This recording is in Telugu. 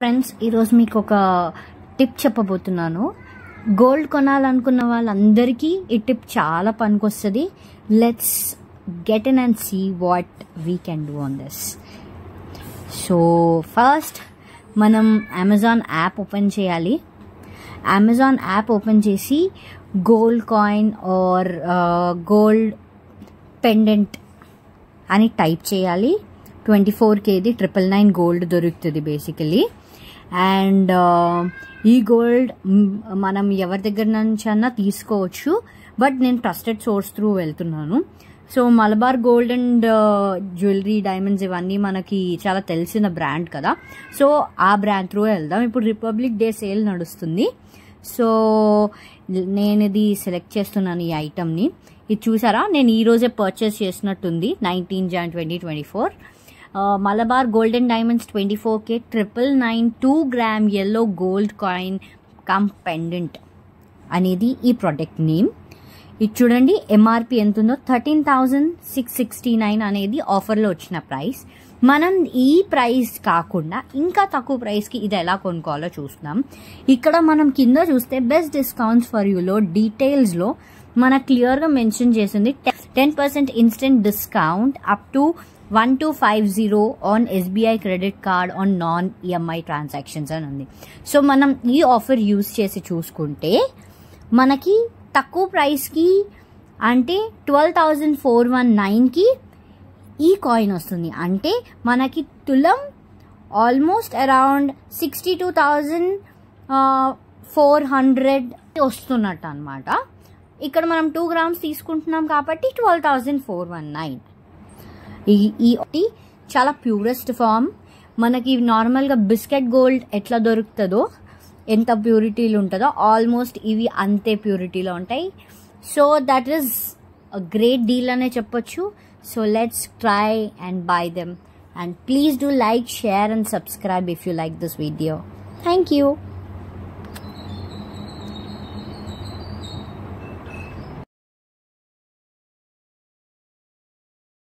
ఫ్రెండ్స్, ఈరోజు మీకు ఒక టిప్ చెప్పబోతున్నాను. గోల్డ్ కొనాలనుకున్న వాళ్ళందరికీ ఈ టిప్ చాలా పనికొస్తుంది. Let's get in and see what we can do on this. So first మనం అమెజాన్ యాప్ ఓపెన్ చేయాలి. అమెజాన్ యాప్ ఓపెన్ చేసి gold coin or gold pendant అని టైప్ చేయాలి. 24Kది 999 గోల్డ్ దొరుకుతుంది బేసికలీ. అండ్ ఈ గోల్డ్ మనం ఎవరి దగ్గర నుంచి అన్నా తీసుకోవచ్చు, బట్ నేను ట్రస్టెడ్ సోర్స్ త్రూ వెళ్తున్నాను. So Malabar gold and jewellery, diamonds ఇవన్నీ మనకి చాలా తెలిసిన బ్రాండ్ కదా, సో ఆ బ్రాండ్ త్రూ వెళ్దాం. ఇప్పుడు రిపబ్లిక్ డే సేల్ నడుస్తుంది, సో నేను ఇది సెలెక్ట్ చేస్తున్నాను ఈ ఐటమ్ని. ఇది చూసారా, నేను ఈరోజే పర్చేస్ చేసినట్టుంది. 19 Jan 2024 Malabar gold and diamonds 24K 999 2 gram yellow gold coin cum pendant అనేది ఈ ప్రోడక్ట్ నేమ్. ఇది చూడండి, ఎంఆర్పి ఎంత ఉందో 13,669 అనేది ఆఫర్లో వచ్చిన ప్రైస్. మనం ఈ ప్రైస్ కాకుండా ఇంకా తక్కువ ప్రైస్కి ఇది ఎలా కొనుక్కోవాలో చూస్తున్నాం. ఇక్కడ మనం కింద చూస్తే బెస్ట్ డిస్కౌంట్స్ ఫర్ యూలో డీటెయిల్స్లో మనకు క్లియర్గా మెన్షన్ చేసింది 10% instant discount up to 1250 on SBI credit card on non EMI transactions అని ఉంది. సో మనం ఈ ఆఫర్ యూజ్ చేసి చూసుకుంటే మనకి తక్కువ ప్రైస్కి అంటే 12,419కి ఈ కాయిన్ వస్తుంది. అంటే మనకి తులం ఆల్మోస్ట్ అరౌండ్ 62,400 వస్తున్నట్టు అనమాట. ఇక్కడ మనం 2 grams తీసుకుంటున్నాం కాబట్టి 12,419. ఈ చాలా ప్యూరెస్ట్ ఫామ్. మనకి నార్మల్గా బిస్కెట్ గోల్డ్ ఎట్లా దొరుకుతుందో, ఎంత ప్యూరిటీలో ఉంటుందో, ఆల్మోస్ట్ ఇవి అంతే ప్యూరిటీలో ఉంటాయి. So that is a great deal అనే చెప్పొచ్చు. So let's try and by them. And please do like, share and subscribe if you like this video. Thank you.